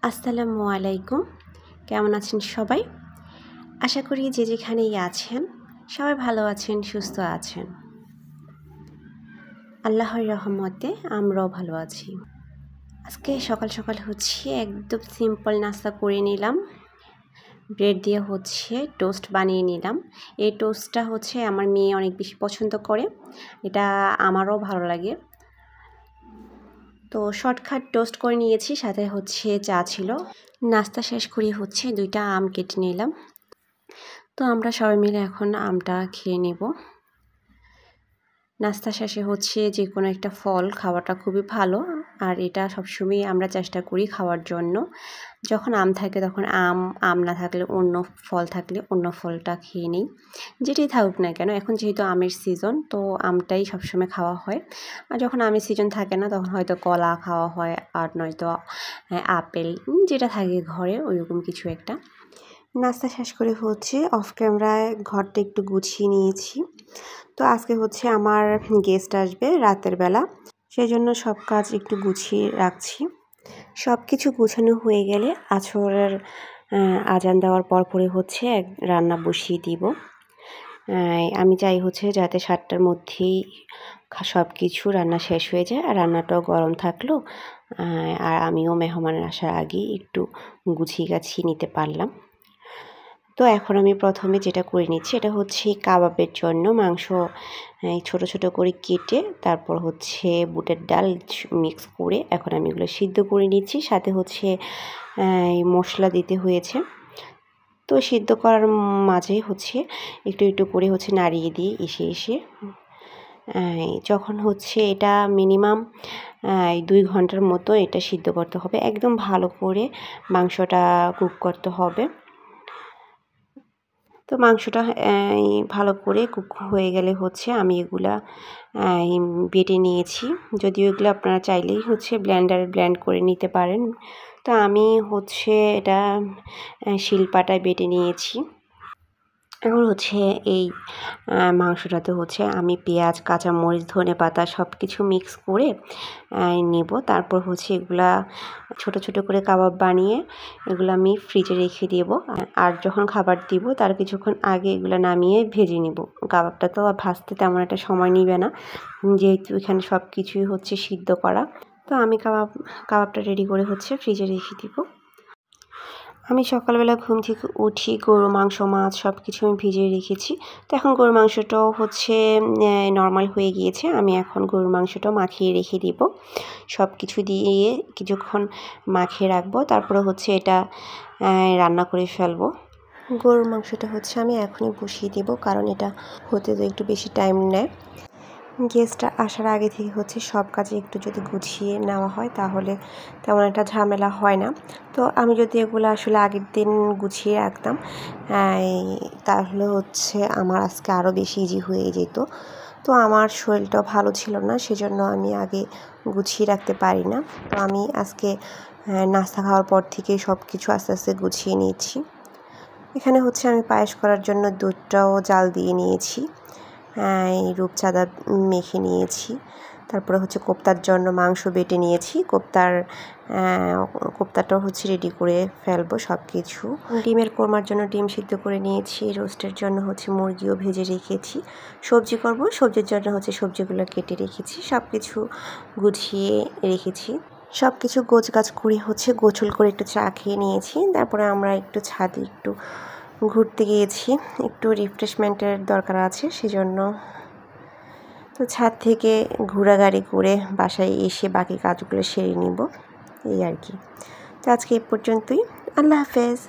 আসসালামু আলাইকুম। কেমন আছেন সবাই? আশা করি যে যেখানেই আছেন সবাই ভালো আছেন, সুস্থ আছেন। আল্লাহর রহমতে আমরাও ভালো আছি। আজকে সকাল সকাল একদম সিম্পল নাস্তা করে নিলাম। ব্রেড দিয়ে টোস্ট বানিয়ে নিলাম। এই টোস্টটা আমার মেয়ে অনেক বেশি পছন্দ করে, এটা আমারও ভালো লাগে। তো শর্টকাট টোস্ট করে নিয়েছি, সাথে চা ছিল। নাস্তা শেষ করে 2টা আম কেটে নিলাম। তো আমরা সবাই মিলে এখন আমটা খেয়ে নেব। নাস্তা শেষে যে কোনো একটা ফল খাওয়াটা খুবই ভালো, আর এটা সবসময় আমরা চেষ্টা করি খাওয়ার জন্য। যখন আম থাকে তখন আম না থাকলে অন্য ফল থাকলে অন্য ফলটা খেয়ে নিই, যেটাই থাকুক না কেন। এখন যেহেতু আমের সিজন, তো আমটাই সবসময় খাওয়া হয়। আর যখন আমের সিজন থাকে না তখন হয়তো কলা খাওয়া হয়, আর নয়তো আপেল, যেটা থাকে ঘরে ওইরকম কিছু একটা। নাস্তা শেষ করে অফ ক্যামেরায় ঘরটা একটু গুছিয়ে নিয়েছি। তো আজকে আমার গেস্ট আসবে রাতের বেলা, সেই জন্য সব কাজ একটু গুছিয়ে রাখছি। সব কিছু গুছানো হয়ে গেলে আসরের আজান দেওয়ার পরে রান্না বসিয়ে দিব। আমি চাই যাতে 7টার মধ্যেই সব কিছু রান্না শেষ হয়ে যায়, আর রান্নাটাও গরম থাকলো, আর আমিও মেহমানের আসার আগেই একটু গুছিয়ে গাছিয়ে নিতে পারলাম। তো এখন আমি প্রথমে যেটা করে নিচ্ছি, এটা কাবাবের জন্য মাংস ছোট ছোট করে কেটে তারপর বুটের ডাল মিক্স করে এখন আমি এগুলো সিদ্ধ করে নিচ্ছি। সাথে মশলা দিতে হয়েছে। তো সিদ্ধ করার মাঝে একটু একটু করে নাড়িয়ে দিয়ে এসে যখন এটা মিনিমাম 2 ঘন্টার মতো এটা সিদ্ধ করতে হবে। একদম ভালো করে মাংসটা কুক করতে হবে। তো মাংসটা ভালো করে কুক হয়ে গেলে আমি এগুলা বেটে নিয়েছি। যদিও এগুলো আপনারা চাইলেই ব্লেন্ডারে ব্লেন্ড করে নিতে পারেন। তো আমি এটা শিলপাটায় বেটে নিয়েছি। এখন এই মাংসটাতে আমি পেঁয়াজ, কাঁচামরিচ, ধনেপাতা সব কিছু মিক্স করে নেব। তারপর এগুলা ছোট ছোট করে কাবাব বানিয়ে এগুলো আমি ফ্রিজে রেখে দেব। আর যখন খাবার দিব তার কিছুক্ষণ আগে এগুলো নামিয়ে ভেজে নেব। কাবাবটা তো ভাজতে তেমন একটা সময় নেবে না, যেহেতু এখানে সব কিছুই সিদ্ধ করা। তো আমি কাবাবটা রেডি করে ফ্রিজে রেখে দিব। আমি সকালবেলা ঘুম থেকে উঠি, গরু মাংস, মাছ সব কিছু আমি ভিজিয়ে রেখেছি। তো এখন গরুর মাংসটাও নর্মাল হয়ে গিয়েছে। আমি এখন গরুর মাংসটাও মাখিয়ে রেখে দিব। সব কিছু দিয়ে কিছুক্ষণ মাখিয়ে রাখবো, তারপরে এটা রান্না করে ফেলবো। গরুর মাংসটা আমি এখনই বসিয়ে দিব, কারণ এটা হতে তো একটু বেশি টাইম নেয়। গেস্টটা আসার আগে থেকে সব কাজে একটু যদি গুছিয়ে নেওয়া হয় তাহলে তেমন একটা ঝামেলা হয় না। তো আমি যদি এগুলো আসলে আগের দিন গুছিয়ে রাখতাম তাহলে আমার আজকে আরও বেশি ইজি হয়ে যেত। তো আমার শরীরটাও ভালো ছিল না, সেজন্য আমি আগে গুছিয়ে রাখতে পারি না। তো আমি আজকে নাস্তা খাওয়ার পর থেকে সব কিছু আস্তে আস্তে গুছিয়ে নিয়েছি। এখানে আমি পায়েস করার জন্য দুধটাও জাল দিয়ে নিয়েছি, রূপচাঁদা মেখে নিয়েছি। তারপরে কোপ্তার জন্য মাংস বেটে নিয়েছি। কোপ্তাটাও রেডি করে ফেলবো সব কিছু। ডিমের কোরমার জন্য ডিম সিদ্ধ করে নিয়েছি। রোস্টের জন্য মুরগিও ভেজে রেখেছি। সবজি করব, সবজির জন্য সবজিগুলো কেটে রেখেছি। সব কিছু গুছিয়ে রেখেছি। সব কিছু গোছগাছ করে গোছল করে একটু চা খেয়ে নিয়েছি। তারপরে আমরা একটু ছাদে একটু ঘুরতে গিয়েছি, একটু রিফ্রেশমেন্টের দরকার আছে সেজন্য। তো ছাদ থেকে ঘোরাঘুরি করে বাসায় এসে বাকি কাজগুলো সেরে নিব, এই আর কি। তো আজকে এই পর্যন্তই। আল্লাহ হাফেজ।